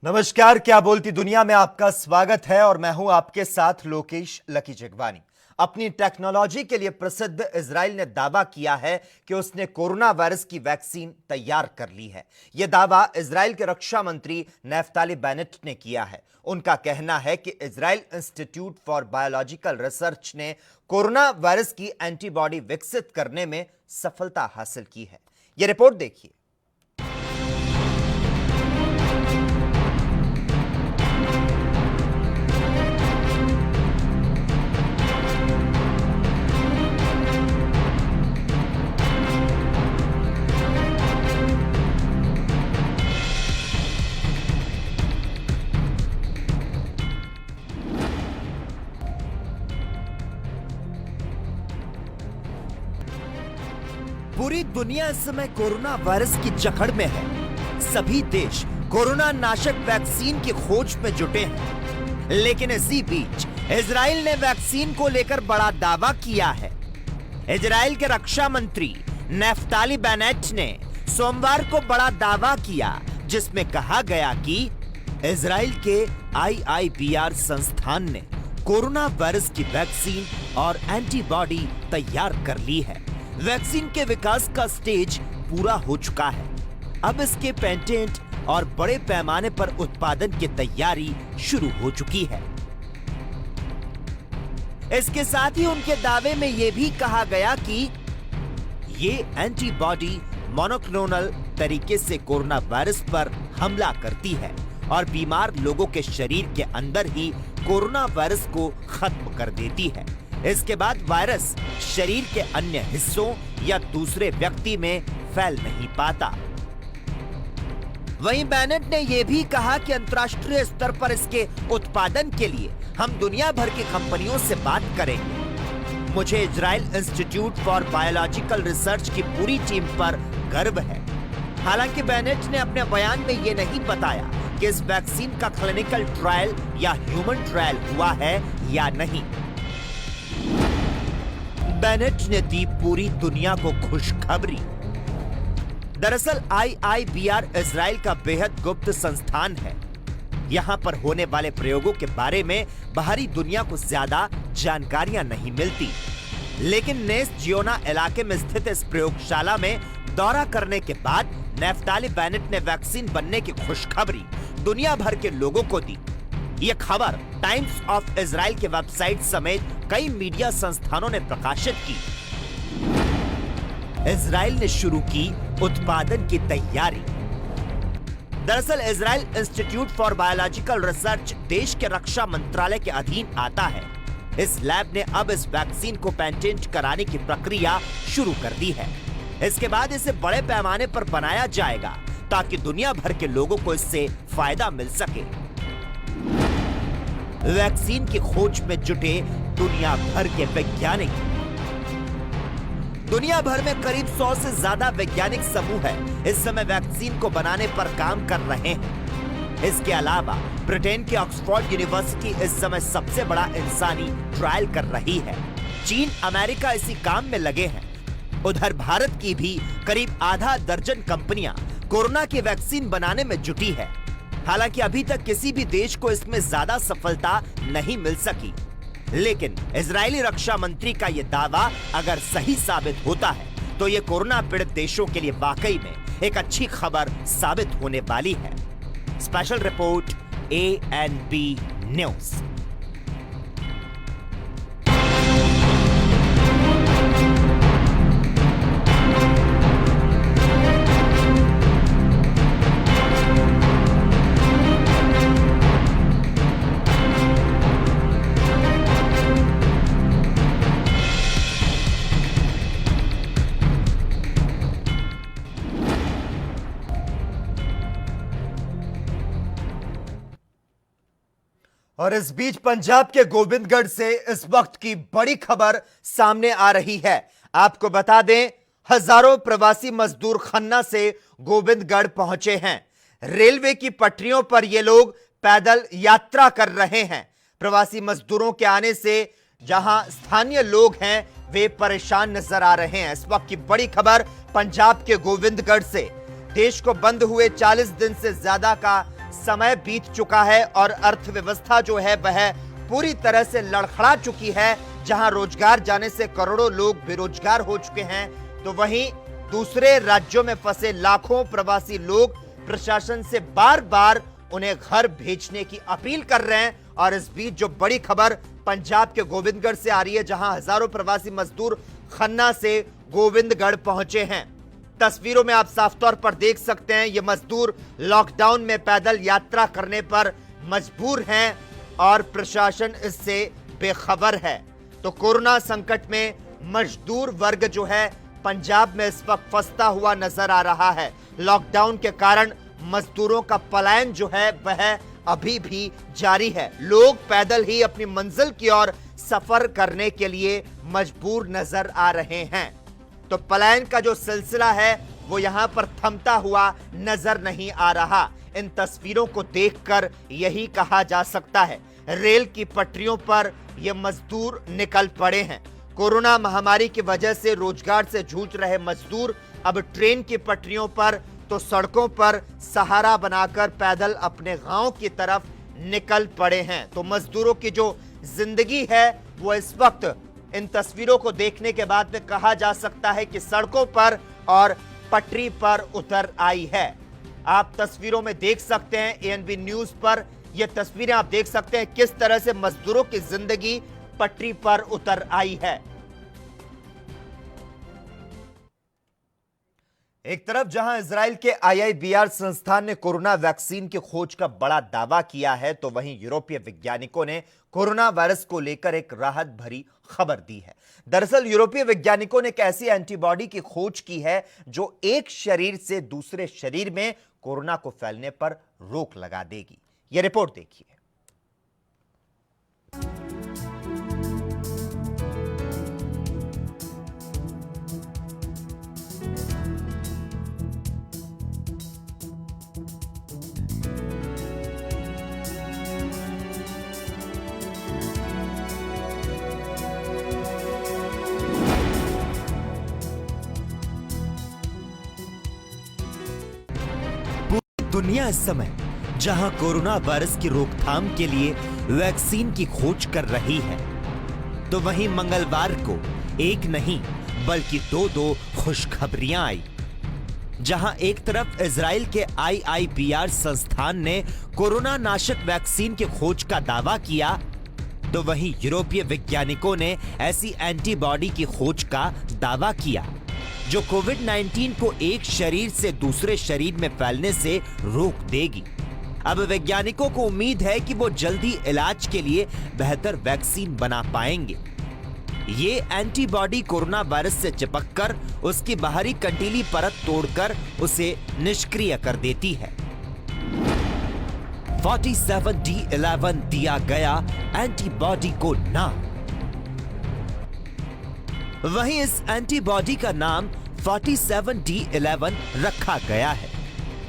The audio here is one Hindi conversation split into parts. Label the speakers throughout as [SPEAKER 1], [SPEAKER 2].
[SPEAKER 1] नमस्कार, क्या बोलती दुनिया में आपका स्वागत है और मैं हूं आपके साथ लोकेश लकी जगवानी। अपनी टेक्नोलॉजी के लिए प्रसिद्ध इजराइल ने दावा किया है कि उसने कोरोना वायरस की वैक्सीन तैयार कर ली है। यह दावा इजराइल के रक्षा मंत्री नेफ्ताली बेनेट ने किया है। उनका कहना है कि Israel institute for biological research ने कोरोना वायरस की एंटीबॉडी विकसित करने में सफलता हासिल की है। यह रिपोर्ट देखिए। पूरी दुनिया इस समय कोरोना वायरस की जकड़ में है। सभी देश कोरोना नाशक वैक्सीन की खोज में जुटे हैं, लेकिन इसी बीच इजराइल ने वैक्सीन को लेकर बड़ा दावा किया है। इजराइल के रक्षा मंत्री नेफ्ताली बेनेट ने सोमवार को बड़ा दावा किया, जिसमें कहा गया कि इजराइल के IIBR संस्थान ने कोरोना वायरस की वैक्सीन और एंटीबॉडी तैयार कर ली है। वैक्सीन के विकास का स्टेज पूरा हो चुका है। अब इसके पेटेंट और बड़े पैमाने पर उत्पादन की तैयारी शुरू हो चुकी है। इसके साथ ही उनके दावे में यह भी कहा गया कि ये एंटीबॉडी मोनोक्लोनल तरीके से कोरोना वायरस पर हमला करती है और बीमार लोगों के शरीर के अंदर ही कोरोना वायरस को खत्म कर देती है। इसके बाद वायरस शरीर के अन्य हिस्सों या दूसरे व्यक्ति में फैल नहीं पाता। वहीं बेनेट ने यह भी कहा कि अंतर्राष्ट्रीय स्तर पर इसके उत्पादन के लिए हम दुनिया भर की कंपनियों से बात करेंगे। मुझे Israel institute for biological research की पूरी टीम पर गर्व है। हालांकि बेनेट ने अपने बयान में यह नहीं बताया कि इस वैक्सीन का क्लिनिकल ट्रायल या ह्यूमन ट्रायल हुआ है या नहीं। बेनेट ने दी पूरी दुनिया को खुशखबरी। दरअसल IIBR इजराइल का बेहद गुप्त संस्थान है। यहां पर होने वाले प्रयोगों के बारे में बाहरी दुनिया को ज्यादा जानकारियां नहीं मिलती, लेकिन नेस जियोना इलाके में स्थित इस प्रयोगशाला में दौरा करने के बाद नेफ्ताली बेनेट ने वैक्सीन बनने की खुशखबरी दुनिया भर के लोगों को दी। यह खबर टाइम्स ऑफ इजराइल के वेबसाइट समेत कई मीडिया संस्थानों ने प्रकाशित की। इजराइल ने शुरू की उत्पादन की तैयारी। दरअसल Israel institute for biological research देश के रक्षा मंत्रालय के अधीन आता है। इस लैब ने अब इस वैक्सीन को पेटेंट कराने की प्रक्रिया शुरू कर दी है। इसके बाद इसे बड़े पैमाने पर बनाया जाएगा ताकि दुनिया भर के लोगों को इससे फायदा मिल सके। वैक्सीन की खोज में जुटे दुनिया भर के वैज्ञानिक। दुनिया भर में करीब 100 से ज्यादा वैज्ञानिक समूह है इस समय वैक्सीन को बनाने पर काम कर रहे हैं। इसके अलावा ब्रिटेन की ऑक्सफोर्ड यूनिवर्सिटी इस समय सबसे बड़ा इंसानी ट्रायल कर रही है। चीन, अमेरिका इसी काम में लगे हैं। उधर भारत की भी करीब आधा दर्जन कंपनियां कोरोना की वैक्सीन बनाने में जुटी है। हालांकि अभी तक किसी भी देश को इसमें ज्यादा सफलता नहीं मिल सकी, लेकिन इजरायली रक्षा मंत्री का यह दावा अगर सही साबित होता है तो यह कोरोना पीड़ित देशों के लिए वाकई में एक अच्छी खबर साबित होने वाली है। Special report ANP news. और इस बीच पंजाब के गोविंदगढ़ से इस वक्त की बड़ी खबर सामने आ रही है। आपको बता दें, हजारों प्रवासी मजदूर खन्ना से गोविंदगढ़ पहुंचे हैं। रेलवे की पटरियों पर ये लोग पैदल यात्रा कर रहे हैं। प्रवासी मजदूरों के आने से जहां स्थानीय लोग हैं वे परेशान नजर आ रहे हैं। इस वक्त की बड़ी खबर पंजाब के गोविंदगढ़ से। देश को बंद हुए 40 दिन से ज्यादा का समय बीत चुका है और अर्थव्यवस्था जो है वह पूरी तरह से लड़खड़ा चुकी है। जहां रोजगार जाने से करोड़ों लोग बेरोजगार हो चुके हैं, तो वहीं दूसरे राज्यों में फंसे लाखों प्रवासी लोग प्रशासन से बार बार उन्हें घर भेजने की अपील कर रहे हैं। और इस बीच जो बड़ी खबर पंजाब के गोविंदगढ़ से आ रही है, जहां हजारों प्रवासी मजदूर खन्ना से गोविंदगढ़ पहुंचे हैं। तस्वीरों में आप साफ तौर पर देख सकते हैं, ये मजदूर लॉकडाउन में पैदल यात्रा करने पर मजबूर हैं और प्रशासन इससे बेखबर है। तो कोरोना संकट में मजदूर वर्ग जो है पंजाब में इस वक्त फंसता हुआ नजर आ रहा है। लॉकडाउन के कारण मजदूरों का पलायन जो है वह अभी भी जारी है। लोग पैदल ही अपनी मंजिल की ओर सफर करने के लिए मजबूर नजर आ रहे हैं। तो पलायन का जो सिलसिला है वो यहां पर थमता हुआ नजर नहीं आ रहा। इन तस्वीरों को देखकर यही कहा जा सकता है, रेल की पटरियों पर ये मजदूर निकल पड़े हैं। कोरोना महामारी की वजह से रोजगार से जूझ रहे मजदूर अब ट्रेन की पटरियों पर तो सड़कों पर सहारा बनाकर पैदल अपने गांव की तरफ निकल पड़े हैं। तो मजदूरों की जो जिंदगी है वो इस वक्त इन तस्वीरों को देखने के बाद में कहा जा सकता है कि सड़कों पर और पटरी पर उतर आई है। आप तस्वीरों में देख सकते हैं, एएनबी न्यूज पर यह तस्वीरें आप देख सकते हैं किस तरह से मजदूरों की जिंदगी पटरी पर उतर आई है। एक तरफ जहां इजराइल के IIBR संस्थान ने कोरोना वैक्सीन की खोज का बड़ा दावा किया है, तो वहीं यूरोपीय वैज्ञानिकों ने कोरोना वायरस को लेकर एक राहत भरी खबर दी है। दरअसल यूरोपीय वैज्ञानिकों ने एक ऐसी एंटीबॉडी की खोज की है जो एक शरीर से दूसरे शरीर में कोरोना को फैलने पर रोक लगा देगी। यह रिपोर्ट देखिए। दुनिया इस समय जहां कोरोना वायरस की रोकथाम के लिए वैक्सीन की खोज कर रही है, तो वहीं मंगलवार को एक नहीं बल्कि दो खुशखबरियां आई। जहां एक तरफ इजराइल के IIBR संस्थान ने कोरोना नाशक वैक्सीन की खोज का दावा किया, तो वहीं यूरोपीय वैज्ञानिकों ने ऐसी एंटीबॉडी की खोज का दावा किया जो कोविड-19 को एक शरीर से दूसरे शरीर में फैलने से रोक देगी। अब वैज्ञानिकों को उम्मीद है कि वो जल्दी इलाज के लिए बेहतर वैक्सीन बना पाएंगे। ये एंटीबॉडी कोरोना वायरस से चिपककर उसकी बाहरी कंटीली परत तोड़कर उसे निष्क्रिय कर देती है। 47D11 दिया गया एंटीबॉडी को नाम। वहीं इस एंटीबॉडी का नाम 47D11 रखा गया है।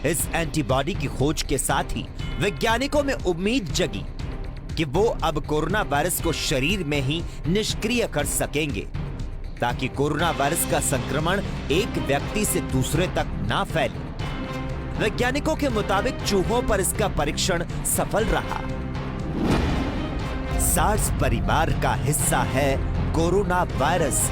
[SPEAKER 1] इस एंटीबॉडी की खोज के साथ ही वैज्ञानिकों में उम्मीद जगी कि वो अब कोरोना वायरस को शरीर में ही निष्क्रिय कर सकेंगे, ताकि कोरोना वायरस का संक्रमण एक व्यक्ति से दूसरे तक ना फैले। वैज्ञानिकों के मुताबिक चूहों पर इसका परीक्षण सफल रहा। सार्स परिवार का हिस्सा है कोरोना वायरस।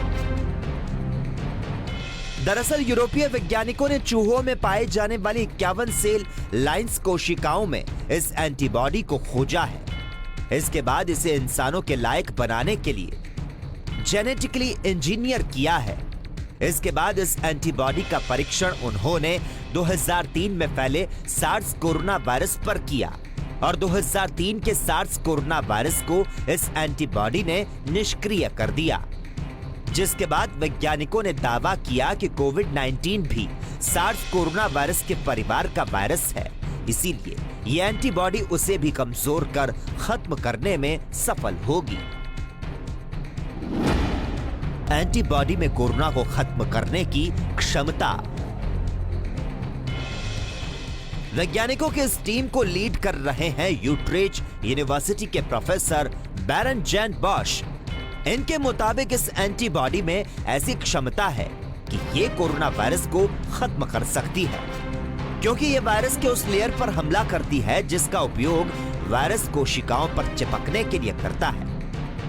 [SPEAKER 1] दरअसल यूरोपीय वैज्ञानिकों ने चूहों में पाए जाने वाली 51 सेल लाइन्स कोशिकाओं में इस एंटीबॉडी को खोजा है। इसके बाद इसे इंसानों के लायक बनाने के लिए जेनेटिकली इंजीनियर किया है। इसके बाद इस एंटीबॉडी का परीक्षण उन्होंने 2003 में फैले सार्स कोरोना वायरस पर किया और 2003 के सार्स कोरोना वायरस को इस एंटीबॉडी ने निष्क्रिय कर दिया, जिसके बाद वैज्ञानिकों ने दावा किया कि कोविड-19 भी सार्स कोरोना वायरस के परिवार का वायरस है। इसीलिए ये एंटीबॉडी उसे भी कमजोर कर खत्म करने में सफल होगी। एंटीबॉडी में कोरोना को खत्म करने की क्षमता। वैज्ञानिकों की इस टीम को लीड कर रहे हैं यूट्रेच यूनिवर्सिटी के प्रोफेसर बैरन जैन बॉश। इनके मुताबिक इस एंटीबॉडी में ऐसी क्षमता है कि ये कोरोना वायरस को खत्म कर सकती है। क्योंकि ये वायरस के उस लेयर पर हमला करती है जिसका उपयोग वायरस कोशिकाओं पर चिपकने के लिए करता है।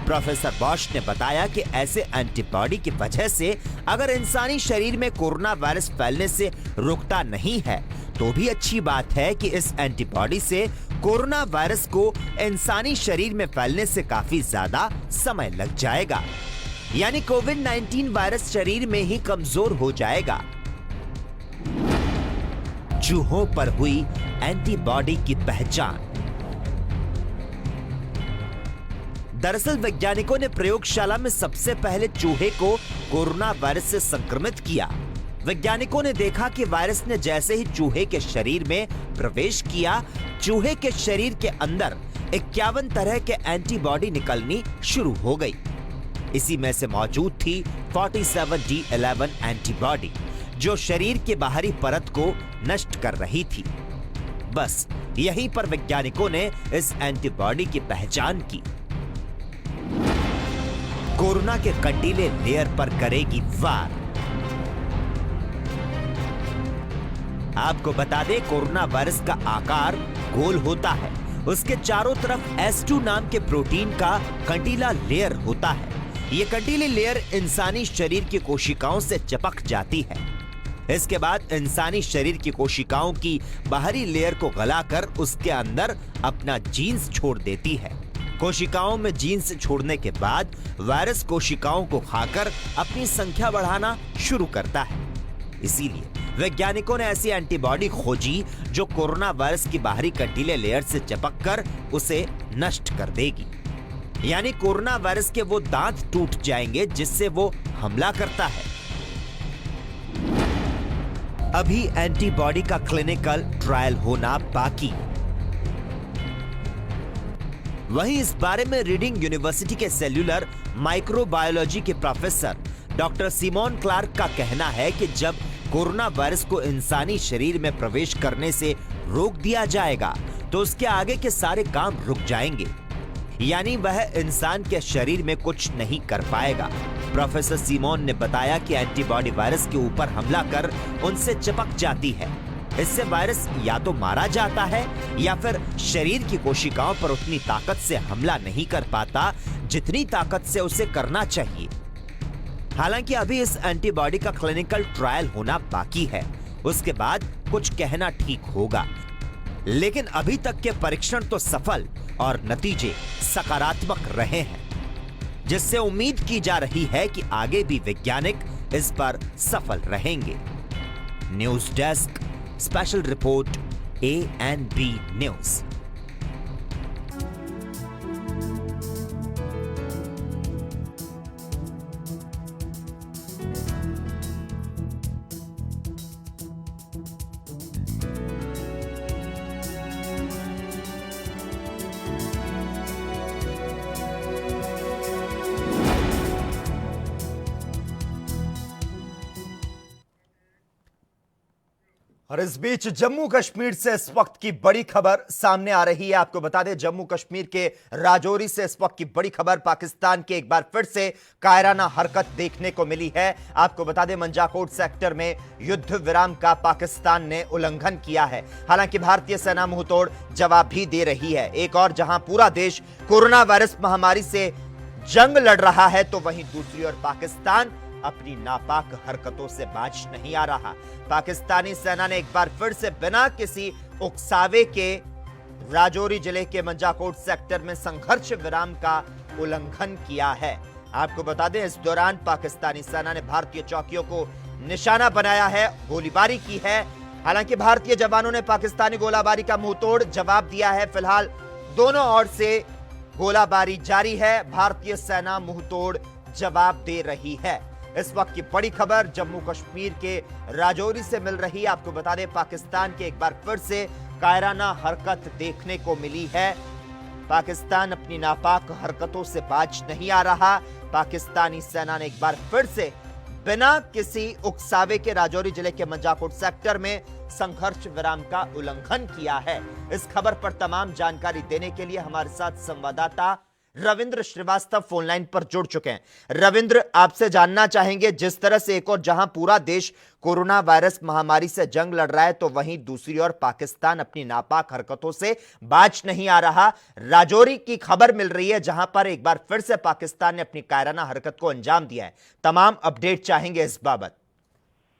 [SPEAKER 1] प्रोफेसर बॉश ने बताया कि ऐसे एंटीबॉडी की वजह से अगर इंसानी शरीर में कोरोना वायरस फैलने से रुकता नहीं है तो भी अच्छी बात है कि इस एंटीबॉडी से कोरोना वायरस को इंसानी शरीर में फैलने से काफी ज्यादा समय लग जाएगा, यानी कोविड-19 वायरस शरीर में ही कमजोर हो जाएगा। चूहों पर हुई एंटीबॉडी की पहचान। दरअसल वैज्ञानिकों ने प्रयोगशाला में सबसे पहले चूहे को कोरोना वायरस से संक्रमित किया। वैज्ञानिकों ने देखा कि वायरस ने जैसे ही चूहे के शरीर में प्रवेश किया, चूहे के शरीर के अंदर 51 तरह के एंटीबॉडी निकलनी शुरू हो गई। इसी में से मौजूद थी 47D11 एंटीबॉडी, जो शरीर के बाहरी परत को नष्ट कर रही थी। बस यहीं पर वैज्ञानिकों ने इस एंटीबॉडी की पहचान की। कोरोना के कंटीले लेयर पर करेगी वार। आपको बता दें, कोरोना वायरस का आकार गोल होता है। उसके चारों तरफ S2 नाम के प्रोटीन का कंटीला लेयर होता है। ये कंटीली लेयर इंसानी शरीर की कोशिकाओं से चिपक जाती है। इसके बाद इंसानी शरीर की कोशिकाओं की बाहरी लेयर को गलाकर उसके अंदर अपना जीन्स छोड़ देती है। कोशिकाओं में जीन्स छोड़ने के बाद वायरस कोशिकाओं को खाकर अपनी संख्या बढ़ाना शुरू करता है। इसीलिए वैज्ञानिकों ने ऐसी एंटीबॉडी खोजी जो कोरोना वायरस की बाहरी कंटीले लेयर से चिपककर उसे नष्ट कर देगी, यानी कोरोना वायरस के वो दांत टूट जाएंगे जिससे वो हमला करता है। अभी एंटीबॉडी का क्लिनिकल ट्रायल होना बाकी। वहीं इस बारे में रीडिंग यूनिवर्सिटी के सेल्यूलर माइक्रोबायोलॉजी के प्रोफेसर डॉक्टर सिमोन क्लार्क का कहना है कि जब कोरोना वायरस को इंसानी शरीर में प्रवेश करने से रोक दिया जाएगा तो उसके आगे के सारे काम रुक जाएंगे, यानी वह इंसान के शरीर में कुछ नहीं कर पाएगा। प्रोफेसर सिमोन ने बताया कि एंटीबॉडी वायरस के ऊपर हमला कर उनसे चिपक जाती है। इससे वायरस या तो मारा जाता है या फिर शरीर की कोशिकाओं पर उतनी ताकत से हमला नहीं कर पाता जितनी ताकत से उसे करना चाहिए। हालांकि अभी इस एंटीबॉडी का क्लिनिकल ट्रायल होना बाकी है, उसके बाद कुछ कहना ठीक होगा। लेकिन अभी तक के परीक्षण तो सफल और नतीजे सकारात्मक रहे हैं, जिससे उम्मीद की जा रही है कि आगे भी वैज्ञानिक इस पर सफल रहेंगे। News desk, special report, ANB news.
[SPEAKER 2] और इस बीच जम्मू कश्मीर से इस वक्त की बड़ी खबर सामने आ रही है। आपको बता दें, जम्मू कश्मीर के राजौरी से इस वक्त की बड़ी खबर, पाकिस्तान की एक बार फिर से कायराना हरकत देखने को मिली है। आपको बता दें, मंजाकोट सेक्टर में युद्ध विराम का पाकिस्तान ने उल्लंघन किया है। हालांकि भारतीय सेना मुंहतोड़ जवाब भी दे रही है। एक और जहां पूरा देश कोरोना वायरस महामारी से जंग लड़ रहा है, तो वहीं दूसरी ओर पाकिस्तान अपनी नापाक हरकतों से बाज नहीं आ रहा। पाकिस्तानी सेना ने एक बार फिर से बिना किसी उकसावे के राजौरी जिले के मंजाकोट सेक्टर में संघर्ष विराम का उल्लंघन किया है। आपको बता दें, इस दौरान पाकिस्तानी सेना ने भारतीय चौकियों को निशाना बनाया है, गोलीबारी की है। हालांकि भारतीय जवानों ने पाकिस्तानी गोलाबारी का मुंहतोड़ जवाब दिया है। फिलहाल दोनों ओर से गोलाबारी जारी है, भारतीय सेना मुंहतोड़ जवाब दे रही है। इस वक्त की बड़ी खबर जम्मू कश्मीर के राजौरी से मिल रही है। आपको बता दें, पाकिस्तान के एक बार फिर से कायराना हरकत देखने को मिली है। पाकिस्तान अपनी नापाक हरकतों से बाज नहीं आ रहा। पाकिस्तानी सेना ने एक बार फिर से बिना किसी उकसावे के राजौरी जिले के मंजाकोट सेक्टर में संघर्ष विराम का उल्लंघन किया है। इस खबर पर तमाम जानकारी देने के लिए हमारे साथ संवाददाता रविंद्र श्रीवास्तव फोन लाइन पर जुड़ चुके हैं। रविंद्र, आपसे जानना चाहेंगे, जिस तरह से एक और जहां पूरा देश कोरोना वायरस महामारी से जंग लड़ रहा है, तो वहीं दूसरी ओर पाकिस्तान अपनी नापाक हरकतों से बाज नहीं आ रहा। राजौरी की खबर मिल रही है जहां पर एक बार फिर से पाकिस्तान ने अपनी कायराना हरकत को अंजाम दिया है। तमाम अपडेट चाहेंगे इस बाबत।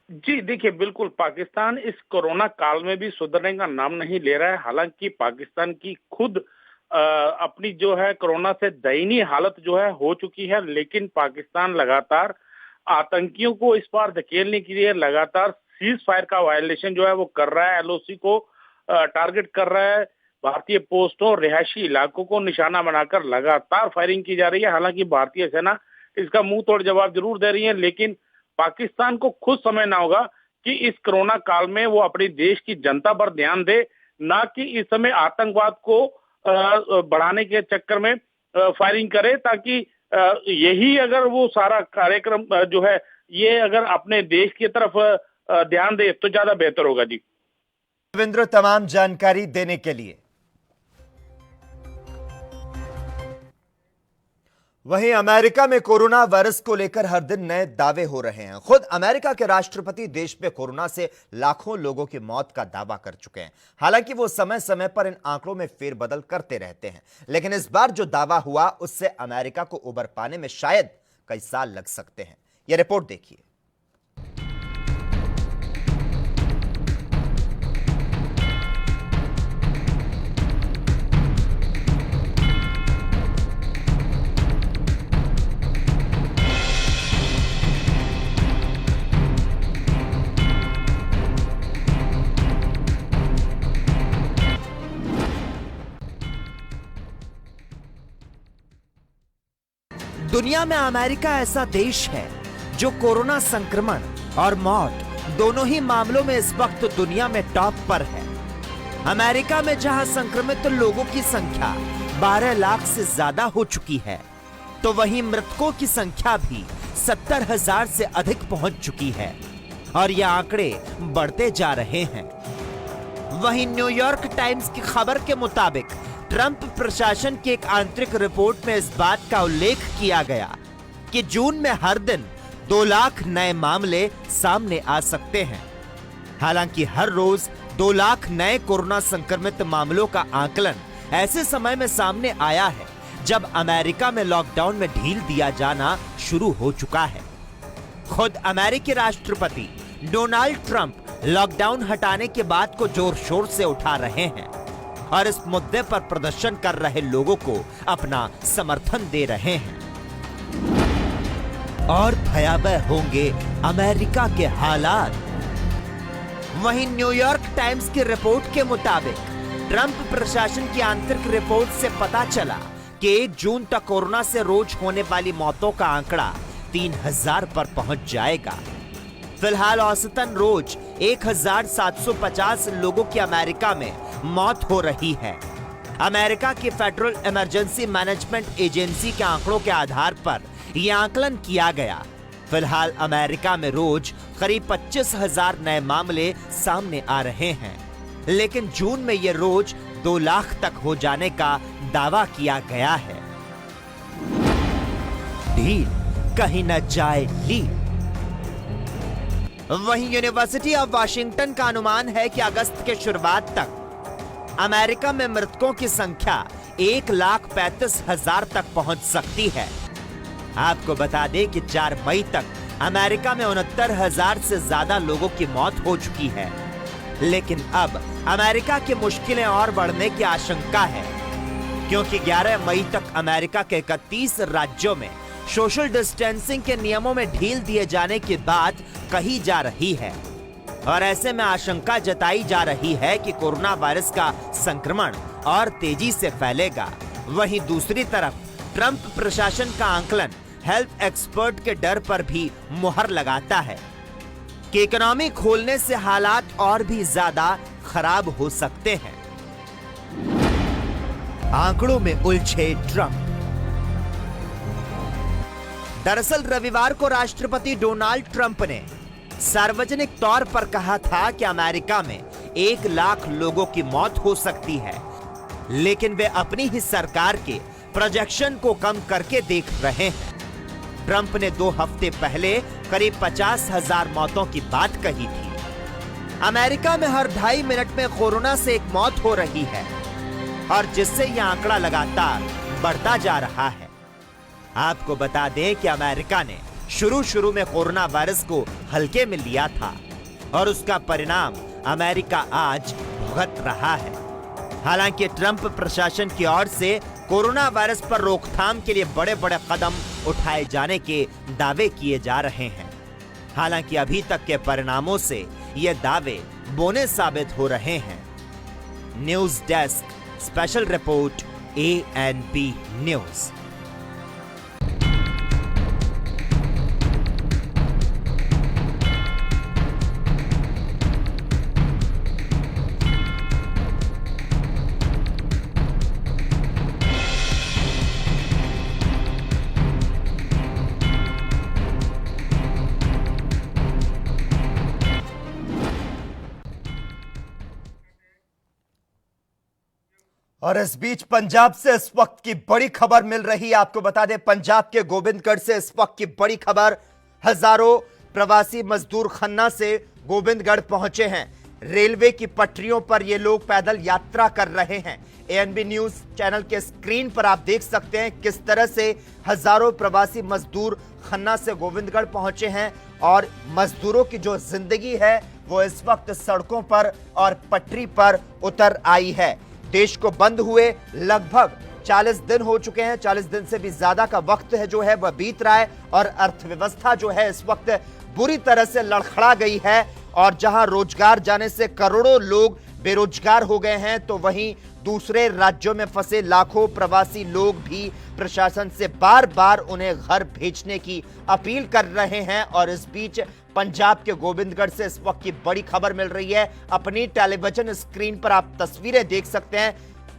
[SPEAKER 3] जी देखिए, बिल्कुल पाकिस्तान इस कोरोना काल में भी सुधरने का नाम नहीं ले रहा है। हालांकि पाकिस्तान की खुद अपनी जो है कोरोना से दयनीय हालत जो है हो चुकी है, लेकिन पाकिस्तान लगातार आतंकियों को इस पार धकेलने के लिए लगातार सीज फायर का वायलेशन जो है वो कर रहा है। एलओसी को टारगेट कर रहा है। भारतीय पोस्टों, रिहायशी इलाकों को निशाना बनाकर लगातार फायरिंग की जा रही है। हालांकि भारतीय सेना इसका मुंह तोड़ जवाब जरूर दे रही है, लेकिन पाकिस्तान को खुद समझना होगा कि इस कोरोना काल में वो अपने देश की जनता पर ध्यान दे, ना कि इस समय आतंकवाद को बढ़ाने के चक्कर में फायरिंग करे, ताकि यही अगर वो सारा कार्यक्रम जो है ये अगर अपने देश की तरफ ध्यान दे तो ज्यादा बेहतर होगा। जी
[SPEAKER 2] रविंद्र, तमाम जानकारी देने के लिए। वहीं अमेरिका में कोरोना वायरस को लेकर हर दिन नए दावे हो रहे हैं। खुद अमेरिका के राष्ट्रपति देश में कोरोना से लाखों लोगों की मौत का दावा कर चुके हैं। हालांकि वो समय समय पर इन आंकड़ों में फेरबदल करते रहते हैं, लेकिन इस बार जो दावा हुआ उससे अमेरिका को उबर पाने में शायद कई साल लग सकते हैं। यह रिपोर्ट देखिए।
[SPEAKER 1] दुनिया में अमेरिका ऐसा देश है जो कोरोना संक्रमण और मौत दोनों ही मामलों में इस वक्त दुनिया में टॉप पर है। अमेरिका में जहां संक्रमित लोगों की संख्या 12 लाख से ज्यादा हो चुकी है, तो वहीं मृतकों की संख्या भी 70,000 से अधिक पहुंच चुकी है और ये आंकड़े बढ़ते जा रहे हैं। वहीं न्यूयॉर्क टाइम्स की खबर के मुताबिक ट्रंप प्रशासन की एक आंतरिक रिपोर्ट में इस बात का उल्लेख किया गया कि जून में हर दिन 2 लाख नए मामले सामने आ सकते हैं। हालांकि हर रोज 2 लाख नए कोरोना संक्रमित मामलों का आकलन ऐसे समय में सामने आया है जब अमेरिका में लॉकडाउन में ढील दिया जाना शुरू हो चुका है। खुद अमेरिकी राष्ट्रपति डोनाल्ड ट्रंप लॉकडाउन हटाने की बात को जोर शोर से उठा रहे हैं और इस मुद्दे पर प्रदर्शन कर रहे लोगों को अपना समर्थन दे रहे हैं। और भयावह होंगे अमेरिका के हालात। वहीं न्यूयॉर्क टाइम्स की रिपोर्ट के मुताबिक ट्रंप प्रशासन की आंतरिक रिपोर्ट से पता चला कि 1 जून तक कोरोना से रोज होने वाली मौतों का आंकड़ा 3000 पर पहुंच जाएगा। फिलहाल औसतन रोज 1750 लोगों की अमेरिका में मौत हो रही है। अमेरिका की फेडरल इमरजेंसी मैनेजमेंट एजेंसी के आंकड़ों के आधार पर यह आकलन किया गया। फिलहाल अमेरिका में रोज करीब 25,000 नए मामले सामने आ रहे हैं, लेकिन जून में यह रोज 2 लाख तक हो जाने का दावा किया गया है। ढील कहीं न जाए लीड। वहीं यूनिवर्सिटी ऑफ वाशिंगटन का अनुमान है कि अगस्त के शुरुआत तक अमेरिका में मृतकों की संख्या 1,35,000 तक पहुंच सकती है। आपको बता दें कि 4 मई तक अमेरिका में 69,000 से ज्यादा लोगों की मौत हो चुकी है, लेकिन अब अमेरिका की मुश्किलें और बढ़ने की आशंका है, क्योंकि 11 मई तक अमेरिका के 31 राज्यों में सोशल डिस्टेंसिंग के नियमों में ढील दिए जाने की बात कही जा रही है और ऐसे में आशंका जताई जा रही है कि कोरोना वायरस का संक्रमण और तेजी से फैलेगा। वहीं दूसरी तरफ ट्रंप प्रशासन का आकलन हेल्थ एक्सपर्ट के डर पर भी मुहर लगाता है कि इकोनॉमी खोलने से हालात और भी ज्यादा खराब हो सकते हैं। आंकड़ों में उलझे ट्रंप। दरअसल रविवार को राष्ट्रपति डोनाल्ड ट्रंप ने सार्वजनिक तौर पर कहा था कि अमेरिका में 1 लाख लोगों की मौत हो सकती है, लेकिन वे अपनी ही सरकार के प्रोजेक्शन को कम करके देख रहे हैं। ट्रंप ने 2 हफ्ते पहले करीब 50,000 मौतों की बात कही थी। अमेरिका में हर 2.5 मिनट में कोरोना से एक मौत हो रही है और जिससे यह आंकड़ा लगातार बढ़ता जा रहा है। आपको बता दें कि अमेरिका ने शुरू में कोरोना वायरस को हल्के में लिया था और उसका परिणाम अमेरिका आज भुगत रहा है। हालांकि ट्रंप प्रशासन की ओर से कोरोना वायरस पर रोकथाम के लिए बड़े-बड़े कदम उठाए जाने के दावे किए जा रहे हैं। हालांकि अभी तक के परिणामों से ये दावे बोने साबित हो रहे हैं। News desk special report ANP news.
[SPEAKER 2] और इस बीच पंजाब से इस वक्त की बड़ी खबर मिल रही है। आपको बता दें, पंजाब के गोबिंदगढ़ से इस वक्त की बड़ी खबर। हजारों प्रवासी मजदूर खन्ना से गोबिंदगढ़ पहुंचे हैं। रेलवे की पटरियों पर ये लोग पैदल यात्रा कर रहे हैं। ANB न्यूज चैनल के स्क्रीन पर आप देख सकते हैं किस तरह से हजारों प्रवासी मजदूर खन्ना से गोबिंदगढ़ पहुंचे हैं और मजदूरों की जो जिंदगी है वो इस वक्त सड़कों पर और पटरी पर उतर आई है। देश को बंद हुए लगभग 40 दिन हो चुके हैं। 40 दिन से भी ज्यादा का वक्त है जो है वह बीत रहा है और अर्थव्यवस्था जो है इस वक्त बुरी तरह से लड़खड़ा गई है। और जहां रोजगार जाने से करोड़ों लोग बेरोजगार हो गए हैं, तो वहीं दूसरे राज्यों में फंसे लाखों प्रवासी लोग भी प्रशासन से बार बार उन्हें घर भेजने की अपील कर रहे हैं। और इस बीच पंजाब के गोबिंदगढ़ से इस वक्त की बड़ी खबर मिल रही है। अपनी टेलीविजन स्क्रीन पर आप तस्वीरें देख सकते हैं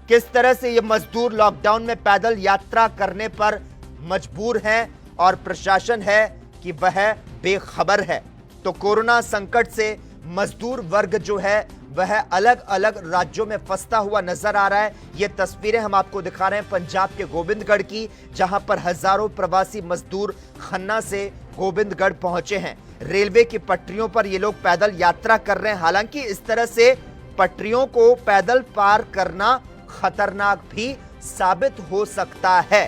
[SPEAKER 2] किस तरह से ये मजदूर लॉकडाउन में पैदल यात्रा करने पर मजबूर हैं और प्रशासन है कि वह बेखबर है। तो कोरोना संकट से मजदूर वर्ग जो है वह अलग अलग राज्यों में फंसता हुआ नजर आ रहा है। ये तस्वीरें हम आपको दिखा रहे हैं पंजाब के गोबिंदगढ़ की, जहां पर हजारों प्रवासी मजदूर खन्ना से गोबिंदगढ़ पहुंचे हैं। रेलवे की पटरियों पर ये लोग पैदल यात्रा कर रहे हैं। हालांकि इस तरह से पटरियों को पैदल पार करना खतरनाक भी साबित हो सकता है।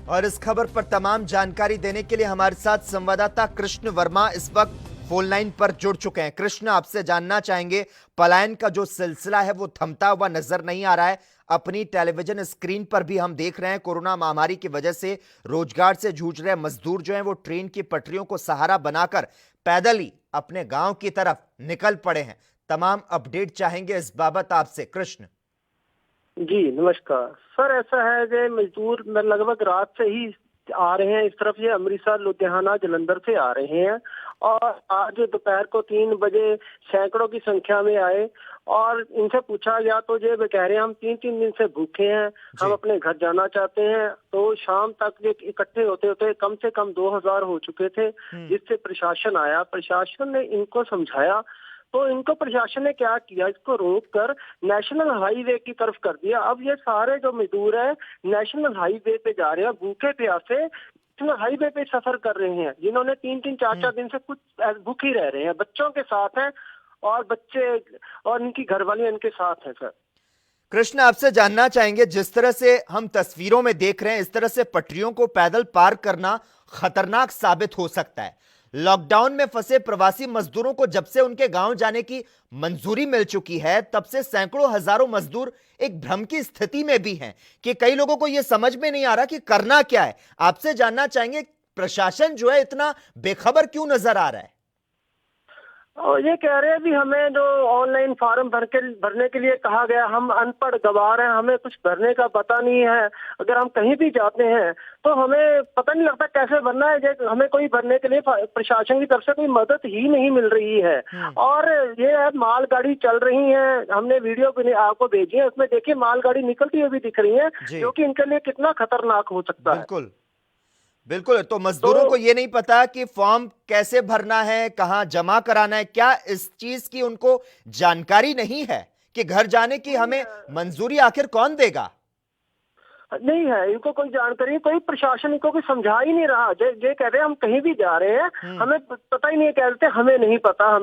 [SPEAKER 2] और इस खबर पर तमाम जानकारी देने के लिए हमारे साथ संवाददाता कृष्ण वर्मा इस वक्त फोन लाइन पर जुड़ चुके हैं। कृष्ण, आपसे जानना चाहेंगे, पलायन का जो सिलसिला है वो थमता हुआ नजर नहीं आ रहा है। अपनी टेलीविजन स्क्रीन पर भी हम देख रहे हैं कोरोना महामारी की वजह से रोजगार से जूझ रहे मजदूर जो हैं वो ट्रेन की पटरियों को सहारा बनाकर पैदल ही अपने गांव की तरफ निकल पड़े हैं। तमाम अपडेट चाहेंगे इस बाबत आपसे कृष्ण।
[SPEAKER 4] जी नमस्कार सर, ऐसा है कि मजदूर लगभग रात से ही आ रहे हैं इस तरफ, ये अमृतसर, लुधियाना, जलंधर से आ रहे हैं और आज दोपहर को 3 बजे सैकड़ों की संख्या में आए और इनसे पूछा गया तो ये कह रहे हैं हम 3-3 दिन से भूखे हैं, हम अपने घर जाना चाहते हैं। तो शाम तक ये इकट्ठे होते होते कम से कम 2000 हो चुके थे, जिससे प्रशासन आया। प्रशासन ने इनको समझाया तो इनको प्रशासन ने क्या किया, इसको रोक कर नेशनल हाईवे की तरफ कर दिया। अब ये सारे जो मजदूर हैं नेशनल हाईवे पे जा रहे हैं, भूखे प्यासे नेशनल हाईवे पे सफर कर रहे हैं, जिन्होंने 3-3, 4-4 दिन से कुछ भूखे रह रहे हैं, बच्चों के साथ हैं और बच्चे और इनकी घरवाली इनके साथ है। सर
[SPEAKER 2] कृष्ण, आपसे जानना चाहेंगे, जिस तरह से हम तस्वीरों में देख रहे हैं इस तरह से पटरियों को पैदल पार करना खतरनाक साबित हो सकता है। लॉकडाउन में फंसे प्रवासी मजदूरों को जब से उनके गांव जाने की मंजूरी मिल चुकी है तब से सैकड़ों हजारों मजदूर एक भ्रम की स्थिति में भी हैं कि कई लोगों को यह समझ में नहीं आ रहा कि करना क्या है। आपसे जानना चाहेंगे, प्रशासन जो है इतना बेखबर क्यों नजर आ रहा है?
[SPEAKER 4] और ये कह रहे हैं भी हमें जो ऑनलाइन फॉर्म भरने के लिए कहा गया, हम अनपढ़ गवार हैं, हमें कुछ भरने का पता नहीं है। अगर हम कहीं भी जाते हैं तो हमें पता नहीं लगता कैसे भरना है, हमें कोई भरने के लिए प्रशासन की तरफ से कोई मदद ही नहीं मिल रही है। और ये मालगाड़ी चल रही है, हमने वीडियो भी आपको भेजी है, उसमें देखिए मालगाड़ी निकलती हुई भी दिख रही है, जो कि इनके लिए कितना खतरनाक हो सकता है।
[SPEAKER 2] बिल्कुल। तो मजदूरों को ये नहीं पता कि फॉर्म कैसे भरना है, कहां जमा कराना है, क्या इस चीज की उनको जानकारी नहीं है कि घर जाने की हमें मंजूरी आखिर कौन देगा?
[SPEAKER 4] नहीं है, इनको कोई जानकारी, कोई प्रशासन इनको कोई समझा ही नहीं रहा। जे कह रहे हैं हम कहीं भी जा रहे हैं, हमें पता ही नहीं है, कहते हैं हमें नहीं पता,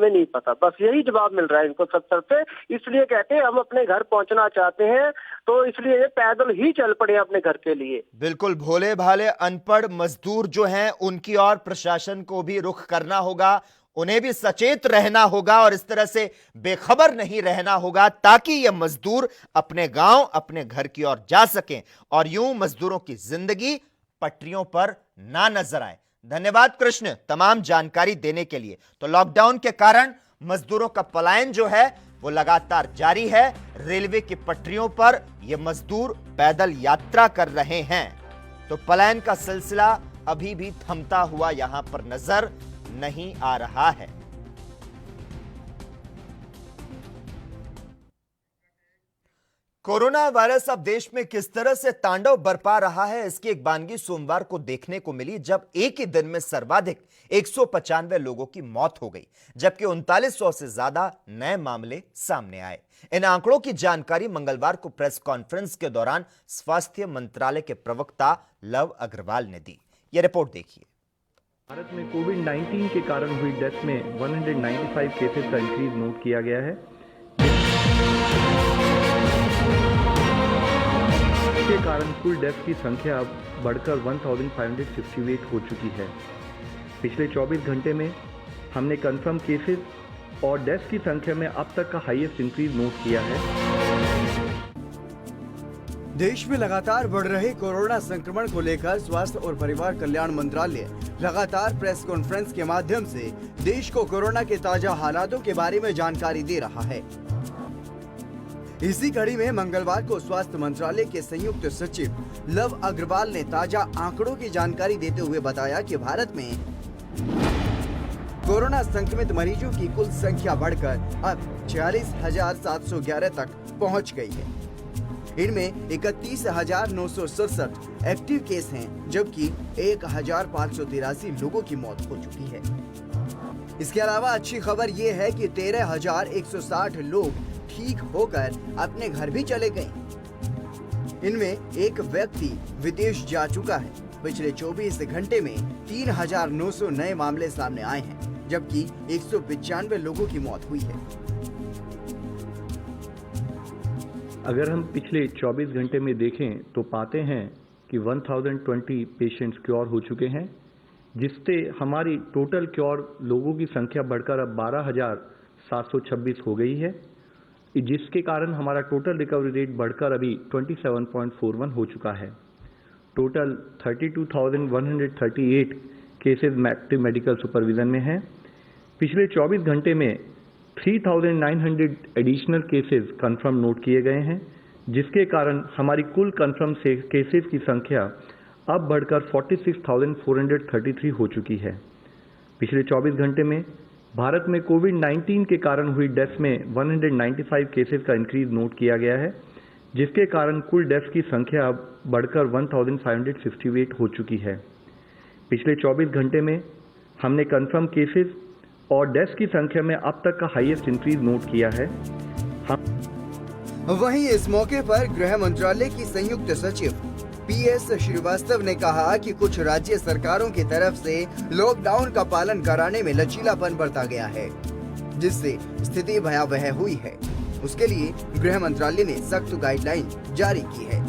[SPEAKER 4] बस यही जवाब मिल रहा है इनको सब तरफ से। इसलिए कहते हैं हम अपने घर पहुंचना चाहते हैं, तो इसलिए ये पैदल ही चल पड़े अपने घर के लिए।
[SPEAKER 2] बिल्कुल, भोले भाले अनपढ़ मजदूर जो हैं उनकी और प्रशासन को भी रुख करना होगा, उन्हें भी सचेत रहना होगा और इस तरह से बेखबर नहीं रहना होगा, ताकि ये मजदूर अपने गांव, अपने घर की ओर जा सकें और यूं मजदूरों की जिंदगी पटरियों पर ना नजर आए। धन्यवाद कृष्ण तमाम जानकारी देने के लिए। तो लॉकडाउन के कारण मजदूरों का पलायन जो है वो लगातार जारी है। रेलवे की पटरियों पर ये मजदूर पैदल यात्रा कर रहे हैं, तो पलायन का सिलसिला अभी भी थमता हुआ यहां पर नजर नहीं आ रहा है। कोरोना वायरस अब देश में किस तरह से तांडव बरपा रहा है, इसकी एक बानगी सोमवार को देखने को मिली, जब एक ही दिन में सर्वाधिक 195 लोगों की मौत हो गई, जबकि 3900 से ज्यादा नए मामले सामने आए। इन आंकड़ों की जानकारी मंगलवार को प्रेस कॉन्फ्रेंस के दौरान स्वास्थ्य मंत्रालय के प्रवक्ता लव अग्रवाल ने दी। यह रिपोर्ट देखिए।
[SPEAKER 5] भारत में कोविड-19 के कारण हुई डेथ में 195 केसेस का इंक्रीज नोट किया गया है। इसके कारण कुल डेथ की संख्या अब बढ़कर 1558 हो चुकी है। पिछले 24 घंटे में हमने कंफर्म केसेस और डेथ की संख्या में अब तक का हाईएस्ट इंक्रीज नोट किया है।
[SPEAKER 6] देश में लगातार बढ़ रहे कोरोना संक्रमण को लेकर स्वास्थ्य और परिवार कल्याण मंत्रालय लगातार प्रेस कॉन्फ्रेंस के माध्यम से देश को कोरोना के ताजा हालातों के बारे में जानकारी दे रहा है। इसी कड़ी में मंगलवार को स्वास्थ्य मंत्रालय के संयुक्त सचिव लव अग्रवाल ने ताजा आंकड़ों की जानकारी देते हुए बताया कि भारत में कोरोना संक्रमित मरीजों की कुल संख्या बढ़कर अब 46,711 तक पहुंच गई है। इनमें 31,967 एक्टिव केस हैं, जबकि 1,583 लोगों की मौत हो चुकी है। इसके अलावा अच्छी खबर ये है कि 13,160 लोग ठीक होकर अपने घर भी चले गए। इनमें एक व्यक्ति विदेश जा चुका है। पिछले 24 घंटे में 3,900 नए मामले सामने आए हैं, जबकि 195 लोगों की मौत हुई है।
[SPEAKER 5] अगर हम पिछले 24 घंटे में देखें तो पाते हैं कि 1020 पेशेंट्स क्योर हो चुके हैं, जिससे हमारी टोटल क्योर लोगों की संख्या बढ़कर अब 12,726 हो गई है, जिसके कारण हमारा टोटल रिकवरी रेट बढ़कर अभी 27.41 हो चुका है। Total 32,138 cases active medical supervision में हैं। पिछले 24 घंटे में 3,900 एडिशनल केसेस कंफर्म नोट किए गए हैं, जिसके कारण हमारी कुल कंफर्म केसेस की संख्या अब बढ़कर 46,433 हो चुकी है। पिछले 24 घंटे में भारत में कोविड-19 के कारण हुई डेथ में 195 केसेस का इंक्रीज नोट किया गया है, जिसके कारण कुल डेथ की संख्या अब बढ़कर 1558 हो चुकी है। पिछले 24 घंटे में हमने कंफर्म केसेस और डेथ की संख्या में अब तक का हाईएस्ट इंक्रीज नोट किया है।
[SPEAKER 6] वहीं इस मौके पर गृह मंत्रालय की संयुक्त सचिव PS श्रीवास्तव ने कहा कि कुछ राज्य सरकारों की तरफ से लॉकडाउन का पालन कराने में लचीलापन बरता गया है, जिससे स्थिति भयावह हुई है। उसके लिए गृह मंत्रालय ने सख्त गाइडलाइन जारी की है।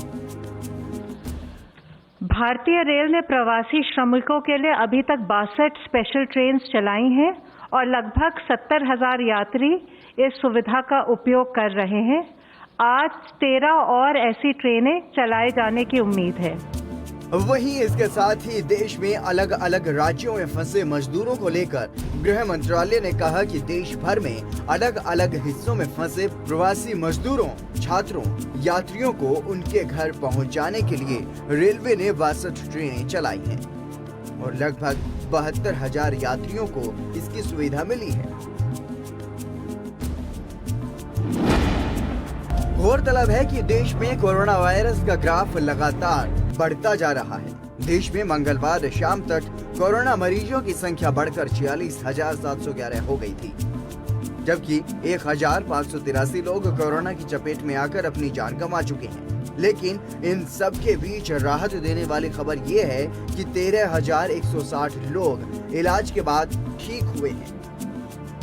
[SPEAKER 7] भारतीय रेल ने प्रवासी श्रमिकों के लिए अभी तक 62 स्पेशल ट्रेन चलाई हैं और लगभग 70,000 यात्री इस सुविधा का उपयोग कर रहे हैं। आज 13 और ऐसी ट्रेनें चलाए जाने की उम्मीद है।
[SPEAKER 6] वहीं इसके साथ ही देश में अलग अलग राज्यों में फंसे मजदूरों को लेकर गृह मंत्रालय ने कहा कि देश भर में अलग अलग हिस्सों में फंसे प्रवासी मजदूरों, छात्रों, यात्रियों को उनके घर पहुंचाने के लिए रेलवे ने 62 ट्रेनें चलाई हैं और लगभग 72,000 यात्रियों को इसकी सुविधा मिली है। गौरतलब है कि देश में कोरोना वायरस का ग्राफ लगातार बढ़ता जा रहा है। देश में मंगलवार शाम तक कोरोना मरीजों की संख्या बढ़कर 46,711 हो गई थी, जबकि 1,583 लोग कोरोना की चपेट में आकर अपनी जान गंवा चुके हैं। लेकिन इन सब के बीच राहत देने वाली खबर ये है कि 13,160 लोग इलाज के बाद ठीक हुए हैं।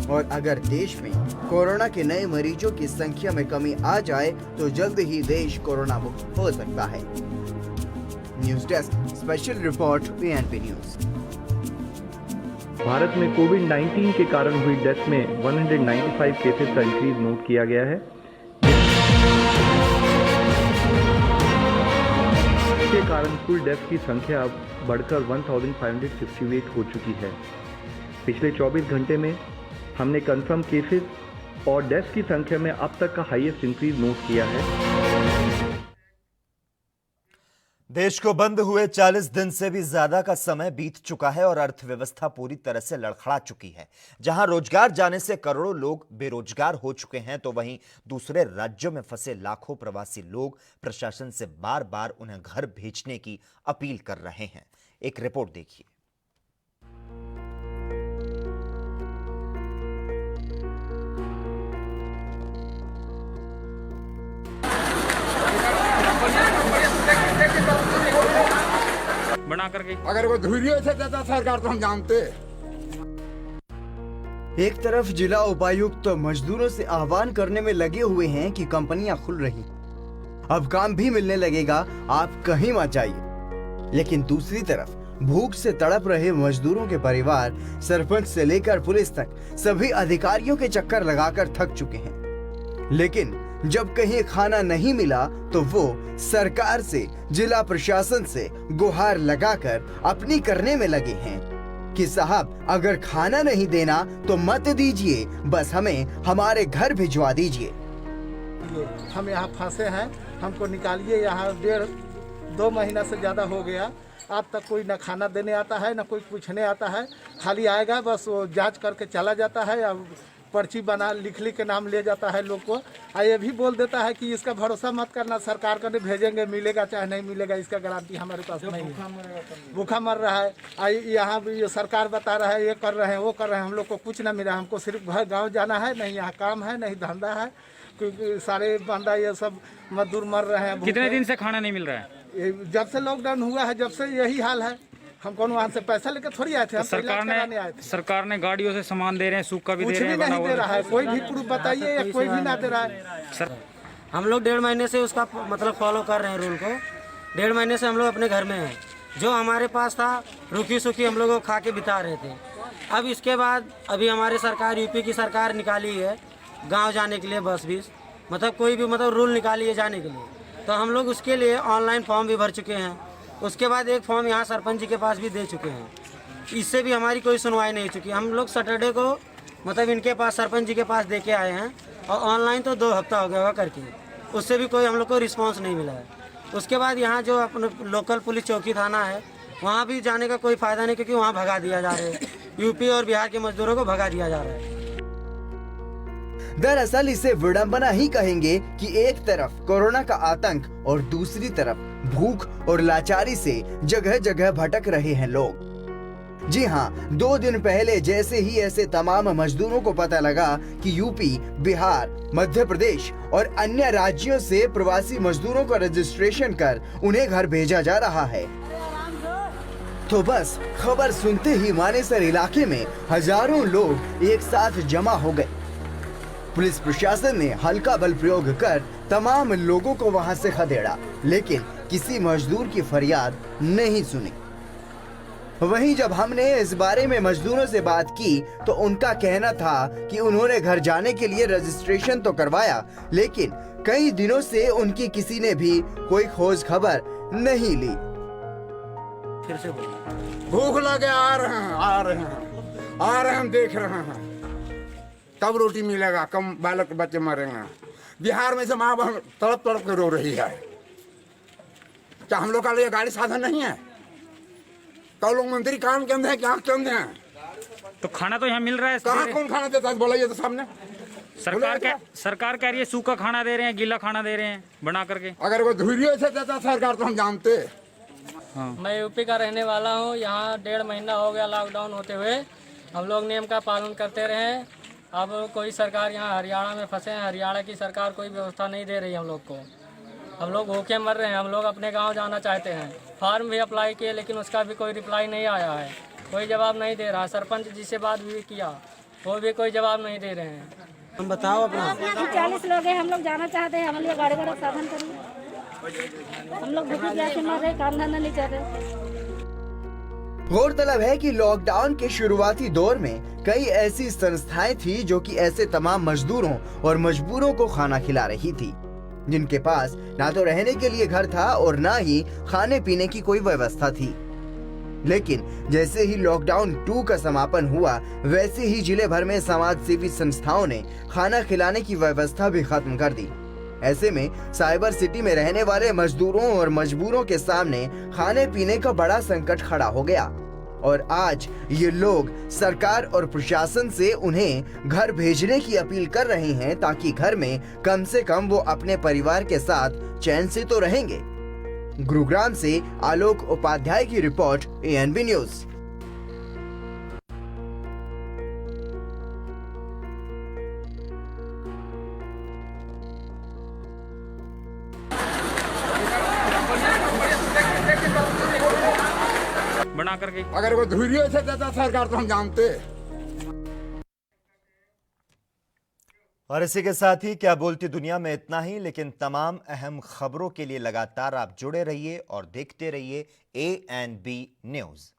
[SPEAKER 6] और अगर देश में कोरोना के नए मरीजों की संख्या में कमी आ जाए तो जल्द ही देश कोरोना मुक्त हो सकता है। News desk special report PNP news.
[SPEAKER 5] Bharat में कोविड-19 के कारण हुई डेथ में 195 केसेस का इंक्रीज नोट किया गया है। इसके कारण कुल डेथ की संख्या अब बढ़कर 1558 हो चुकी है। पिछले 24 घंटे में हमने कंफर्म केसेस और डेथ की संख्या में अब तक का हाईएस्ट इंक्रीज नोट किया है।
[SPEAKER 2] देश को बंद हुए 40 दिन से भी ज्यादा का समय बीत चुका है और अर्थव्यवस्था पूरी तरह से लड़खड़ा चुकी है। जहां रोजगार जाने से करोड़ों लोग बेरोजगार हो चुके हैं, तो वहीं दूसरे राज्यों में फंसे लाखों प्रवासी लोग प्रशासन से बार-बार उन्हें घर भेजने की अपील कर रहे हैं। एक रिपोर्ट देखिए।
[SPEAKER 8] बना करके
[SPEAKER 9] अगर वो धुरियों से देता सरकार तो हम जानते।
[SPEAKER 6] एक तरफ जिला उपायुक्त तो मजदूरों से आह्वान करने में लगे हुए हैं कि कंपनियां खुल रही, अब काम भी मिलने लगेगा, आप कहीं मत जाइए। लेकिन दूसरी तरफ भूख से तड़प रहे मजदूरों के परिवार सरपंच से लेकर पुलिस तक सभी अधिकारियों के चक्कर लगाकर थक चुके हैं। लेकिन जब कहीं खाना नहीं मिला तो वो सरकार से, जिला प्रशासन से गुहार लगाकर अपनी करने में लगे हैं कि साहब अगर खाना नहीं देना तो मत दीजिए, बस हमें हमारे घर भिजवा दीजिए।
[SPEAKER 10] हम यहाँ फंसे हैं, हमको निकालिए। यहाँ 1.5-2 महीना से ज्यादा हो गया, अब तक कोई न खाना देने आता है, न कोई पूछने आता है। खाली आएगा बस वो जांच करके चला जाता है, या पर्ची बना लिख के नाम ले जाता है लोग को। ये भी बोल देता है कि इसका भरोसा मत करना, सरकार को भेजेंगे, मिलेगा चाहे नहीं मिलेगा, इसका गारंटी हमारे पास नहीं है। भूखा मर रहा है। यहाँ भी सरकार बता रहा है ये कर रहे हैं वो कर रहे हैं, हम लोग को कुछ ना मिला। हमको सिर्फ घर गाँव जाना है, नहीं यहाँ काम है नहीं धंधा है, क्योंकि सारे बंदा ये सब मजदूर मर रहे हैं।
[SPEAKER 8] कितने दिन से खाना नहीं मिल रहा है?
[SPEAKER 10] जब से लॉकडाउन हुआ है जब से यही हाल है। हम कौन वहाँ से पैसा लेकर थोड़ी आए थे, हम
[SPEAKER 8] सरकार ने गाड़ियों से सामान दे रहे हैं, सूखा भी दे रहे हैं,
[SPEAKER 10] नहीं दे रहा है। कोई भी प्रूफ बताइए, या कोई भी ना दे रहा है।
[SPEAKER 11] हम लोग 1.5 महीने से उसका मतलब फॉलो कर रहे हैं रूल को। 1.5 महीने से हम लोग अपने घर में हैं। जो हमारे पास था रुकी सुखी हम लोग खा के बिता रहे थे। अब इसके बाद अभी हमारी सरकार, यूपी की सरकार निकाली है गाँव जाने के लिए बस भी, मतलब कोई भी मतलब रूल निकाली है जाने के लिए। तो हम लोग उसके लिए ऑनलाइन फॉर्म भी भर चुके हैं। उसके बाद एक फॉर्म यहाँ सरपंच जी के पास भी दे चुके हैं, इससे भी हमारी कोई सुनवाई नहीं चुकी। हम लोग सैटरडे को मतलब इनके पास, सरपंच जी के पास दे के आए हैं, और ऑनलाइन तो 2 हफ्ता हो गया होगा करके, उससे भी कोई हम लोग को रिस्पांस नहीं मिला है। उसके बाद यहाँ जो अपने लोकल पुलिस चौकी थाना है, वहाँ भी जाने का कोई फ़ायदा नहीं, क्योंकि वहाँ भगा दिया जा रहा है। यूपी और बिहार के मजदूरों को भगा दिया जा रहा है।
[SPEAKER 6] दरअसल इसे विडंबना ही कहेंगे कि एक तरफ कोरोना का आतंक और दूसरी तरफ भूख और लाचारी से जगह जगह भटक रहे हैं लोग। जी हाँ, 2 दिन पहले जैसे ही ऐसे तमाम मजदूरों को पता लगा कि यूपी, बिहार, मध्य प्रदेश और अन्य राज्यों से प्रवासी मजदूरों का रजिस्ट्रेशन कर उन्हें घर भेजा जा रहा है, तो बस खबर सुनते ही मानेसर इलाके में हजारों लोग एक साथ जमा हो गए। पुलिस प्रशासन ने हल्का बल प्रयोग कर तमाम लोगों को वहां से खदेड़ा, लेकिन किसी मजदूर की फरियाद नहीं सुनी। वहीं जब हमने इस बारे में मजदूरों से बात की तो उनका कहना था कि उन्होंने घर जाने के लिए रजिस्ट्रेशन तो करवाया, लेकिन कई दिनों से उनकी किसी ने भी कोई खोज खबर नहीं ली।
[SPEAKER 11] फिर से
[SPEAKER 9] भूख लगे आ रहे हैं, हम देख रहे हैं कब रोटी मिलेगा, कम बालक बच्चे मरेंगे। बिहार में से माँ बहन तड़प तड़प के रो रही है। क्या हम लोग का लिए गाड़ी साधन नहीं है? तो लोग मंत्री काम के अंदर है, क्या के अंदर है?
[SPEAKER 8] तो खाना तो यहाँ मिल रहा है।
[SPEAKER 9] कहाँ कौन खाना देता है बोलाइए तो सामने।
[SPEAKER 8] सरकार कह रही है सूखा खाना दे रहे हैं, गीला खाना दे रहे हैं बना करके।
[SPEAKER 9] अगर वो धुरियों से देता सरकार तो हम जानते।
[SPEAKER 12] हाँ। मैं यूपी का रहने वाला हूँ। यहाँ 1.5 महीना हो गया लॉकडाउन होते हुए। हम लोग नियम का पालन करते रहे। अब कोई सरकार यहाँ हरियाणा में फंसे हैं, हरियाणा की सरकार कोई व्यवस्था नहीं दे रही हम लोग को। हम लोग भूखे मर रहे हैं। हम लोग अपने गांव जाना चाहते हैं। फॉर्म भी अप्लाई किए लेकिन उसका भी कोई रिप्लाई नहीं आया है, कोई जवाब नहीं दे रहा। सरपंच जी से बात भी किया, वो भी कोई जवाब नहीं दे रहे हैं।
[SPEAKER 11] हम बताओ अपना।
[SPEAKER 13] 40 लोग हैं, हम लोग जाना चाहते हैं। हम लोग गाड़ी का साधन करिए। हम लोग भूखे प्यासे मर रहे, काम धंधा नहीं कर रहे।
[SPEAKER 6] गौरतलब है कि लॉकडाउन के शुरुआती दौर में कई ऐसी संस्थाएं थी जो कि ऐसे तमाम मजदूरों और मजबूरों को खाना खिला रही थी, जिनके पास ना तो रहने के लिए घर था और ना ही खाने पीने की कोई व्यवस्था थी। लेकिन जैसे ही लॉकडाउन 2 का समापन हुआ, वैसे ही जिले भर में समाज सेवी संस्थाओं ने खाना खिलाने की व्यवस्था भी खत्म कर दी। ऐसे में साइबर सिटी में रहने वाले मजदूरों और मजबूरों के सामने खाने पीने का बड़ा संकट खड़ा हो गया और आज ये लोग सरकार और प्रशासन से उन्हें घर भेजने की अपील कर रहे हैं, ताकि घर में कम से कम वो अपने परिवार के साथ चैन से तो रहेंगे। गुरुग्राम से आलोक उपाध्याय की रिपोर्ट, ANB न्यूज।
[SPEAKER 8] बना करके
[SPEAKER 9] अगर वो धुरियों से देता सरकार तो हम जानते।
[SPEAKER 2] और इसी के साथ ही क्या बोलती दुनिया में इतना ही, लेकिन तमाम अहम खबरों के लिए लगातार आप जुड़े रहिए और देखते रहिए ANB न्यूज।